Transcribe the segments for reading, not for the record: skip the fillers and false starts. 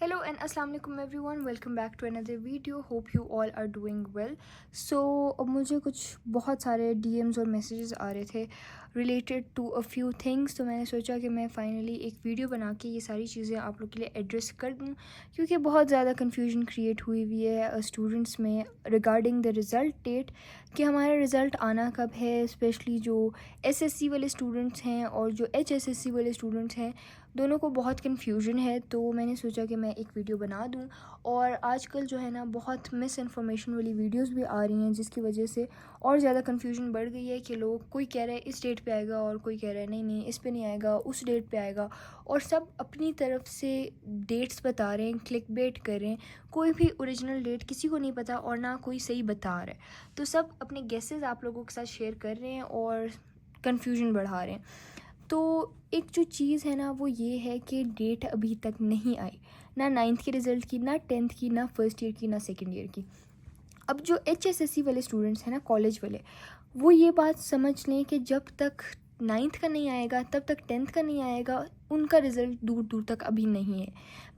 Hello and assalamu alaikum everyone. Welcome back to another video. Hope you all are doing well. So अब मुझे कुछ बहुत सारे DMs और मैसेजेस आ रहे थे related to a few things, तो मैंने सोचा कि मैं फाइनली एक वीडियो बना के ये सारी चीज़ें आप लोग के लिए एड्रेस कर दूँ, क्योंकि बहुत ज़्यादा कन्फ्यूजन क्रिएट हुई है स्टूडेंट्स में रिगार्डिंग द रिज़ल्ट डेट कि हमारा रिज़ल्ट आना कब है। स्पेशली जो SSC वाले स्टूडेंट्स हैं और जो HSSC वाले स्टूडेंट्स हैं, दोनों को बहुत कन्फ्यूजन है। तो मैंने सोचा कि मैं एक वीडियो बना दूं। और आजकल जो है ना बहुत मिस इन्फॉर्मेशन वाली वीडियोस भी आ रही हैं, जिसकी वजह से और ज़्यादा कन्फ्यूजन बढ़ गई है कि लोग, कोई कह रहा है इस डेट पे आएगा और कोई कह रहा है नहीं नहीं इस पे नहीं आएगा, उस डेट पे आएगा, और सब अपनी तरफ से डेट्स बता रहे हैं, क्लिक बेट कर रहे हैं। कोई भी ओरिजिनल डेट किसी को नहीं पता और ना कोई सही बता रहा है। तो सब अपने गेसेस आप लोगों के साथ शेयर कर रहे हैं और कन्फ्यूजन बढ़ा रहे हैं। तो एक जो चीज़ है ना वो ये है कि डेट अभी तक नहीं आई, ना 9th के रिज़ल्ट की, ना 10th की, ना फर्स्ट ईयर की, ना सेकेंड ईयर की। अब जो HSSC वाले स्टूडेंट्स हैं ना, कॉलेज वाले, वो ये बात समझ लें कि जब तक 9th का नहीं आएगा तब तक 10th का नहीं आएगा। उनका रिज़ल्ट दूर दूर तक अभी नहीं है।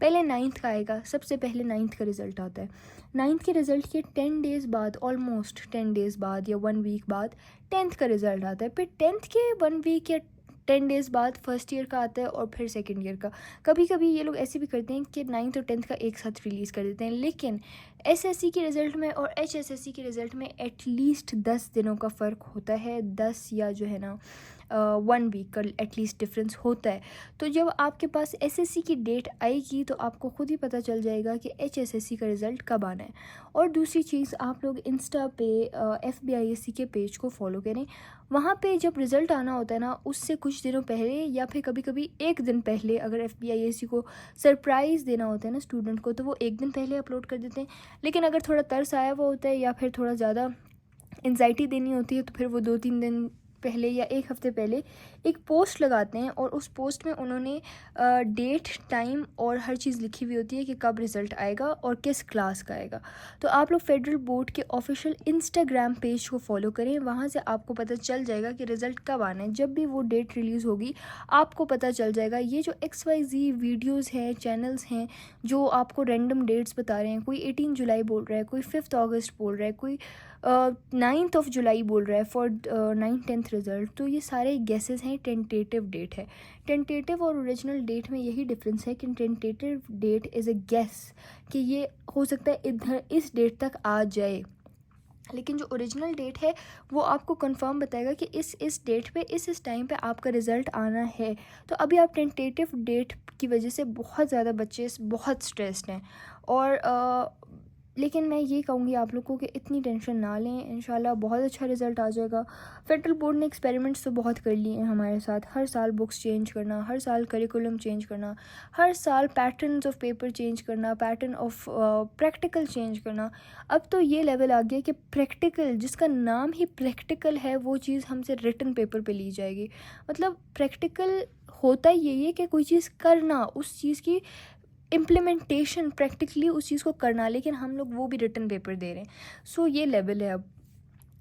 पहले 9th का आएगा, सबसे पहले 9th का रिज़ल्ट आता है। 9th के रिज़ल्ट के 10 डेज़ बाद, ऑलमोस्ट 10 डेज़ बाद या 1 वीक बाद 10th का रिज़ल्ट आता है। फिर 10th के 1 वीक या 10 डेज़ बाद फर्स्ट ईयर का आता है और फिर सेकेंड ईयर का। कभी कभी ये लोग ऐसे भी करते हैं कि 9th और 10th का एक साथ रिलीज़ कर देते हैं, लेकिन SSC के रिज़ल्ट में और HSSC के रिज़ल्ट में एटलीस्ट 10 दिनों का फ़र्क होता है। 10 या जो है ना 1 वीक का एटलीस्ट डिफरेंस होता है। तो जब आपके पास SSC की डेट आएगी तो आपको खुद ही पता चल जाएगा कि HSSC का रिज़ल्ट कब आना है। और दूसरी चीज़, आप लोग इंस्टा पे FBISC के पेज को फॉलो करें। वहाँ पे जब रिज़ल्ट आना होता है ना, उससे कुछ दिनों पहले या फिर कभी कभी एक दिन पहले, अगर FBISC को सरप्राइज़ देना होता है ना स्टूडेंट को, तो वो एक दिन पहले अपलोड कर देते हैं। लेकिन अगर थोड़ा तरस आया हुआ होता है या फिर थोड़ा ज़्यादा एंजाइटी देनी होती है, तो फिर वो 2-3 दिन पहले या एक हफ़्ते पहले एक पोस्ट लगाते हैं, और उस पोस्ट में उन्होंने डेट, टाइम और हर चीज़ लिखी हुई होती है कि कब रिज़ल्ट आएगा और किस क्लास का आएगा। तो आप लोग फेडरल बोर्ड के ऑफिशियल इंस्टाग्राम पेज को फॉलो करें, वहाँ से आपको पता चल जाएगा कि रिज़ल्ट कब आना है। जब भी वो डेट रिलीज़ होगी आपको पता चल जाएगा। ये जो XYZ वीडियोज़ हैं, चैनल्स हैं, जो आपको रैंडम डेट्स बता रहे हैं, कोई 18 जुलाई बोल रहा है, कोई 5 अगस्त बोल रहा है, कोई 9th ऑफ जुलाई बोल रहा है फॉर 9th-10th रिज़ल्ट, तो ये सारे गेसेस हैं, टेंटेटिव डेट है। टेंटेटिव और ओरिजिनल डेट में यही डिफरेंस है कि tentative date is a guess कि ये हो सकता है इधर इस डेट तक आ जाए, लेकिन जो ओरिजिनल डेट है वो आपको कंफर्म बताएगा कि इस डेट पे इस टाइम पे आपका रिज़ल्ट आना है। तो अभी आप टेंटेटिव डेट की वजह से बहुत ज़्यादा बच्चे बहुत स्ट्रेस्ड हैं। और लेकिन मैं ये कहूँगी आप लोगों को कि इतनी टेंशन ना लें, इंशाल्लाह बहुत अच्छा रिज़ल्ट आ जाएगा। फेडरल बोर्ड ने एक्सपेरिमेंट्स तो बहुत कर लिए हैं हमारे साथ, हर साल बुक्स चेंज करना, हर साल करिकुलम चेंज करना, हर साल पैटर्न्स ऑफ पेपर चेंज करना, पैटर्न ऑफ प्रैक्टिकल चेंज करना। अब तो ये लेवल आ गया कि प्रैक्टिकल, जिसका नाम ही प्रैक्टिकल है, वो चीज़ हमसे रिटन पेपर पे ली जाएगी। मतलब प्रैक्टिकल होता ही यही है कि कोई चीज़ करना, उस चीज़ की इम्प्लीमेंटेशन, प्रैक्टिकली उस चीज़ को करना, लेकिन हम लोग वो भी रिटन पेपर दे रहे हैं। सो ये लेवल है अब।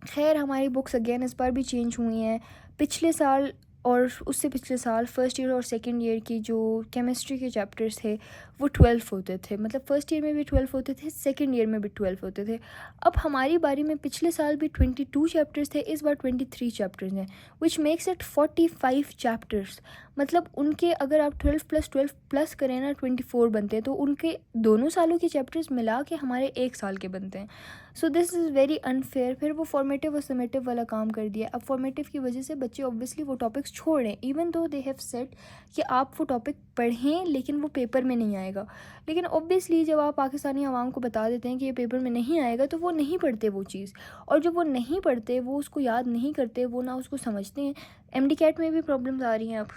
खैर, हमारी बुक्स अगेन इस बार भी चेंज हुई हैं। पिछले साल और उससे पिछले साल फर्स्ट ईयर और सेकंड ईयर की जो केमिस्ट्री के चैप्टर्स थे वो 12 होते थे। मतलब फ़र्स्ट ईयर में भी 12 होते थे, सेकंड ईयर में भी 12 होते थे। अब हमारी बारी में पिछले साल भी 22 चैप्टर्स थे, इस बार 23 चैप्टर्स हैं, विच मेक्स इट 45 चैप्टर्स। मतलब उनके अगर आप 12+12+ करें ना, 24 बनते हैं। तो उनके दोनों सालों के चैप्टर्स मिला के हमारे एक साल के बनते हैं। So this is very unfair. फिर वो फॉर्मेटिव और समेटिव वाला काम कर दिया। अब फॉर्मेटिव की वजह से बच्चे ऑब्वियसली वो टॉपिक्स छोड़ रहे हैं, even though they have set कि आप वो टॉपिक पढ़ें, लेकिन वो पेपर में नहीं आएगा। लेकिन ऑब्वियसली जब आप पाकिस्तानी आवाम को बता देते हैं कि ये पेपर में नहीं आएगा, तो वो नहीं पढ़ते वो चीज़। और जब वो नहीं पढ़ते, वो उसको याद नहीं करते, वो ना उसको समझते हैं। MD कैट में भी प्रॉब्लम्स आ रही हैं अब।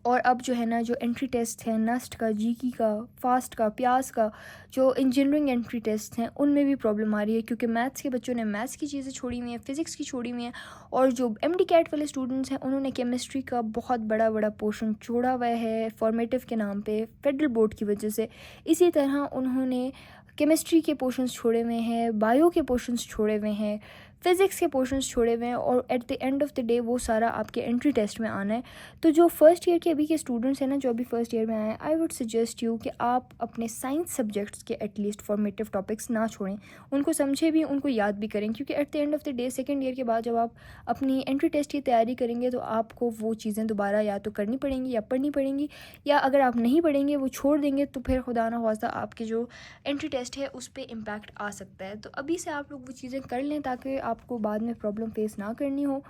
और अब जो है ना, जो एंट्री टेस्ट हैं नस्ट का, जीकी का, फास्ट का, प्यास का, जो इंजीनियरिंग एंट्री टेस्ट हैं, उनमें भी प्रॉब्लम आ रही है, क्योंकि मैथ्स के बच्चों ने मैथ्स की चीज़ें छोड़ी हुई हैं, फ़िज़िक्स की छोड़ी हुई हैं। और जो MD कैट वाले स्टूडेंट्स हैं, उन्होंने केमिस्ट्री का बहुत बड़ा बड़ा पोर्शन छोड़ा हुआ है फॉर्मेटिव के नाम पे, फेडरल बोर्ड की वजह से। इसी तरह उन्होंने केमिस्ट्री के पोर्शंस छोड़े हुए हैं, बायो के पोर्शंस छोड़े हुए हैं, फ़िज़िक्स के पोर्शंस छोड़े हुए हैं और eight the end of the day वो सारा आपके एंट्री टेस्ट में आना है। तो जो फर्स्ट ईयर के अभी के स्टूडेंट्स हैं ना, जो अभी फर्स्ट ईयर में आए हैं, आई वुड सजेस्ट यू कि आप अपने साइंस सब्जेक्ट्स के एटलीस्ट फॉर्मेटिव टॉपिक्स ना छोड़ें, उनको समझे भी, उनको याद भी करें, क्योंकि eight the end of the day second year के बाद जब आप अपनी एंट्री टेस्ट की तैयारी करेंगे तो आपको वो चीज़ें दोबारा या तो करनी पड़ेंगी या पढ़नी पड़ेंगी, या अगर आप नहीं पढ़ेंगे, वो छोड़ देंगे, तो फिर खुदा ना खास्ता आपके जो एंट्री टेस्ट है उस पर इम्पैक्ट आ सकता है। तो अभी से आप लोग वो चीज़ें कर लें ताकि आपको बाद में प्रॉब्लम फेस ना करनी हो।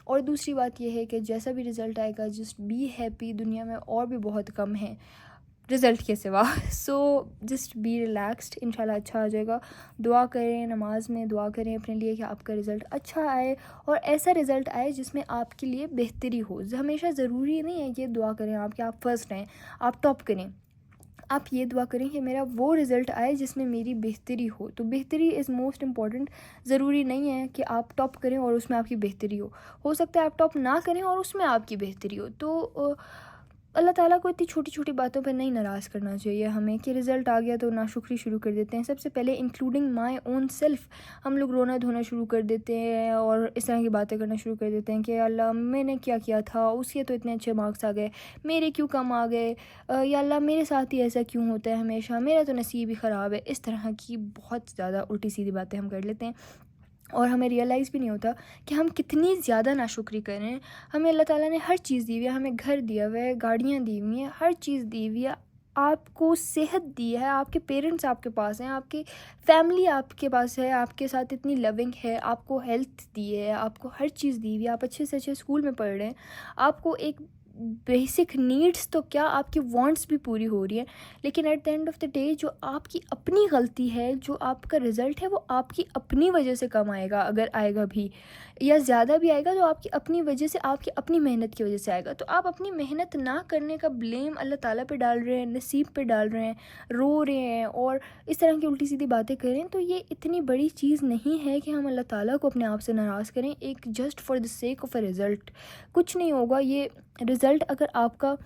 और दूसरी बात यह है कि जैसा भी रिज़ल्ट आएगा, जस्ट बी हैप्पी। दुनिया में और भी बहुत कम है रिज़ल्ट के सिवा, सो जस्ट बी रिलैक्स्ड, इंशाल्लाह अच्छा आ जाएगा। दुआ करें, नमाज में दुआ करें अपने लिए कि आपका रिज़ल्ट अच्छा आए और ऐसा रिज़ल्ट आए जिसमें आपके लिए बेहतरी हो। हमेशा ज़रूरी नहीं है कि दुआ करें आप कि आप फर्स्ट आएँ, आप टॉप करें। आप ये दुआ करें कि मेरा वो रिज़ल्ट आए जिसमें मेरी बेहतरी हो। तो बेहतरी इज़ मोस्ट इम्पॉर्टेंट। ज़रूरी नहीं है कि आप टॉप करें और उसमें आपकी बेहतरी हो सकता है आप टॉप ना करें और उसमें आपकी बेहतरी हो। तो अल्लाह ताला को इतनी छोटी छोटी बातों पर नहीं नाराज़ करना चाहिए हमें कि रिज़ल्ट आ गया तो नाशुक्री शुरू कर देते हैं। सबसे पहले इंक्लूडिंग माय ओन सेल्फ़ हम लोग रोना धोना शुरू कर देते हैं और इस तरह की बातें करना शुरू कर देते हैं कि अल्लाह मैंने क्या किया था, उसके तो इतने अच्छे मार्क्स आ गए, मेरे क्यों कम आ गए, या अल्लाह मेरे साथ ही ऐसा क्यों होता है हमेशा, मेरा तो नसीब ही ख़राब है। इस तरह की बहुत ज़्यादा उल्टी सीधी बातें हम कर लेते हैं और हमें रियलाइज़ भी नहीं होता कि हम कितनी ज़्यादा नाशुक्री कर रहे हैं। हमें अल्लाह ताला ने हर चीज़ दी हुई है, हमें घर दिया हुआ है, गाड़ियाँ दी हुई हैं, हर चीज़ दी हुई है, आपको सेहत दी है, आपके पेरेंट्स आपके पास हैं, आपकी फैमिली आपके पास है, आपके साथ इतनी लविंग है, आपको हेल्थ दी है, आपको हर चीज़ दी हुई है, आप अच्छे से अच्छे स्कूल में पढ़ रहे हैं, आपको एक बेसिक नीड्स तो क्या आपकी वांट्स भी पूरी हो रही है। लेकिन eight the end of the day जो आपकी अपनी गलती है, जो आपका रिज़ल्ट है, वो आपकी अपनी वजह से कम आएगा, अगर आएगा भी या ज़्यादा भी आएगा तो आपकी अपनी वजह से, आपकी अपनी मेहनत की वजह से आएगा। तो आप अपनी मेहनत ना करने का ब्लेम अल्लाह ताला पे डाल रहे हैं, नसीब पे डाल रहे हैं, रो रहे हैं और इस तरह की उल्टी सीधी बातें करें, तो ये इतनी बड़ी चीज़ नहीं है कि हम अल्लाह ताला को अपने आप से नाराज़ करें एक just for the sake of a result. कुछ नहीं होगा। ये रिज़ल्ट अगर आपका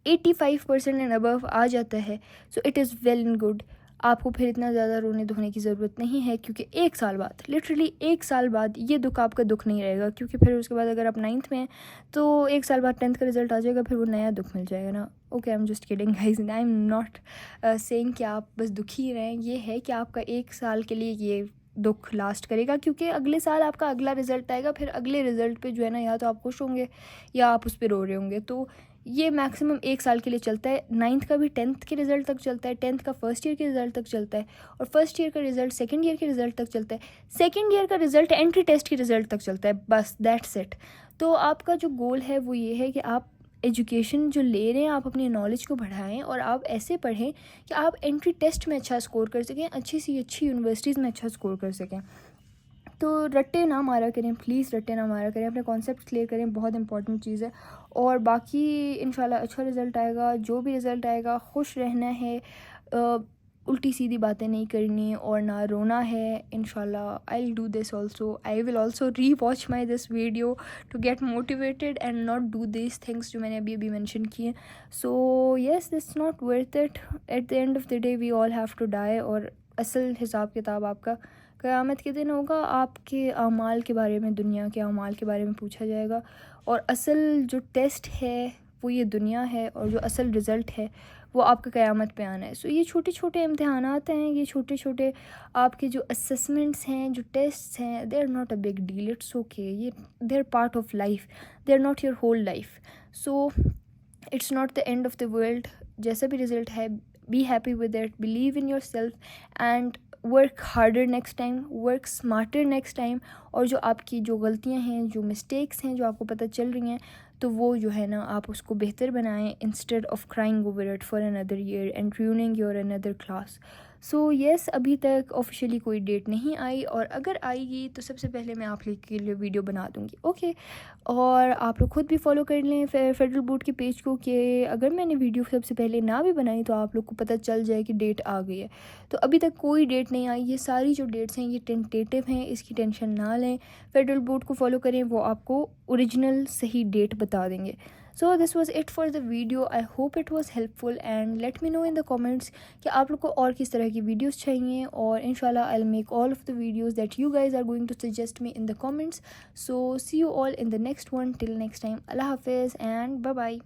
85% एंड अबव आ जाता है so it is well and good. आपको फिर इतना ज़्यादा रोने धोने की ज़रूरत नहीं है, क्योंकि एक साल बाद, लिटरली एक साल बाद ये दुख आपका दुख नहीं रहेगा। क्योंकि फिर उसके बाद अगर आप 9th में हैं तो एक साल बाद 10th का रिज़ल्ट आ जाएगा, फिर वो नया दुख मिल जाएगा ना। Okay, I am just kidding guys, I am not saying कि आप बस दुखी रहें। ये है कि आपका एक साल के लिए ये दुख लास्ट करेगा, क्योंकि अगले साल आपका अगला रिज़ल्ट आएगा, फिर अगले रिज़ल्ट पे जो है ना, या तो आप खुश होंगे या आप उस पर रो रहे होंगे। तो ये मैक्सिमम एक साल के लिए चलता है। 9th का भी 10th के रिज़ल्ट तक चलता है, 10th का फर्स्ट ईयर के रिज़ल्ट तक चलता है और फर्स्ट ईयर का रिज़ल्ट सेकंड ईयर के रिज़ल्ट तक चलता है, सेकंड ईयर का रिज़ल्ट एंट्री टेस्ट के रिज़ल्ट तक चलता है। बस दैट्स इट। तो आपका जो गोल है वो ये है कि आप एजुकेशन जो ले रहे हैं, आप अपनी नॉलेज को बढ़ाएं और आप ऐसे पढ़ें कि आप एंट्री टेस्ट में अच्छा स्कोर कर सकें, अच्छी सी अच्छी यूनिवर्सिटीज़ में अच्छा स्कोर कर सकें। तो रट्टे ना मारा करें, प्लीज़ रट्टे ना मारा करें, अपने कॉन्सेप्ट क्लियर करें, बहुत इंपॉर्टेंट चीज़ है। और बाकी इंशाल्लाह अच्छा रिज़ल्ट आएगा। जो भी रिज़ल्ट आएगा खुश रहना है, उल्टी सीधी बातें नहीं करनी और ना रोना है। इंशाल्लाह I will do this also, I will also rewatch my this video to get motivated and not do this things जो मैंने अभी अभी मैंशन किए। So yes, that's not worth it. At the end of the day we all have to die और असल हिसाब किताब आपका क़यामत के दिन होगा। आपके अमाल के बारे में, दुनिया के अमाल के बारे में पूछा जाएगा और असल जो टेस्ट है वो ये दुनिया है और जो असल रिज़ल्ट है वो आपका क़यामत पे आना है। सो ये छोटे छोटे इम्तिहानात हैं, ये छोटे छोटे आपके जो असेसमेंट्स हैं, जो टेस्ट्स हैं, they are not a big deal, it's okay. ये they are part of life, they are not your whole life. So it's not the end of the world. जैसा भी रिज़ल्ट है, be happy with it, believe in yourself and work harder next time, work smarter next time. और जो आपकी जो गलतियां हैं, जो मिस्टेक्स हैं, जो आपको पता चल रही हैं, तो वो जो है ना, आप उसको बेहतर बनाएं instead of crying over it for another year and ruining your another class. So yes, अभी तक ऑफिशियली कोई डेट नहीं आई और अगर आएगी तो सबसे पहले मैं आप लोग के लिए वीडियो बना दूँगी। ओके, और आप लोग खुद भी फॉलो कर लें फेडरल बोर्ड के पेज को, कि अगर मैंने वीडियो सबसे पहले ना भी बनाई तो आप लोग को पता चल जाए कि डेट आ गई है। तो अभी तक कोई डेट नहीं आई। ये सारी जो डेट्स हैं ये टेंटेटिव हैं, इसकी टेंशन ना लें। फेडरल बोर्ड को फॉलो करें, वो आपको ओरिजिनल सही डेट बता देंगे। So this was it for the video. I hope it was helpful and let me know in the comments कि आप लोग को और किस तरह की वीडियोज़ चाहिए, और इंशाल्लाह I will make all of the videos that you guys are going to suggest me in the comments. So see you all in the next one. Till next time, Allah Hafiz and bye bye.